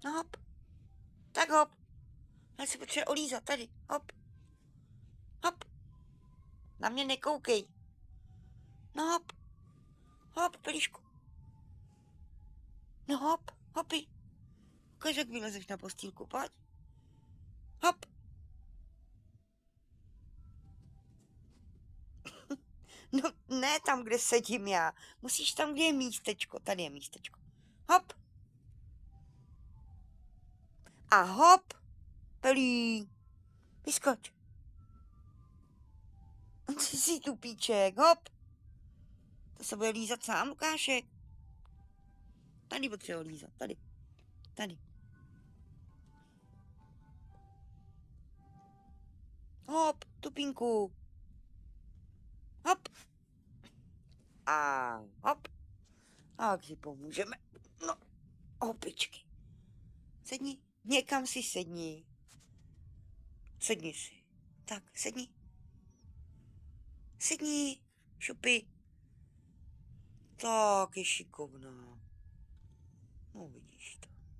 No hop. Tak hop. Já se potřebuje olízat. Tady. Hop. Hop. Na mě nekoukej. No hop. Hop, pelíšku. No hop. Hopi. Ukaž, jak vylezeš na postýlku. Pojď. Hop. No ne tam, kde sedím já. Musíš tam, kde je místečko. Tady je místečko. Hop. A hop. Pelí. Vyskoč. Ty jsi tupíček. Hop. To se bude lízat sám, Lukášek. Tady potřebuje lízat. Tady. Tady. Hop, tupínku. Hop. A hop. A jak si pomůžeme. No, hopičky. Sedni. Někam si sedni. Sedni si. Tak, sedni. Sedni, šupi. Tak je šikovná. No vidíš to.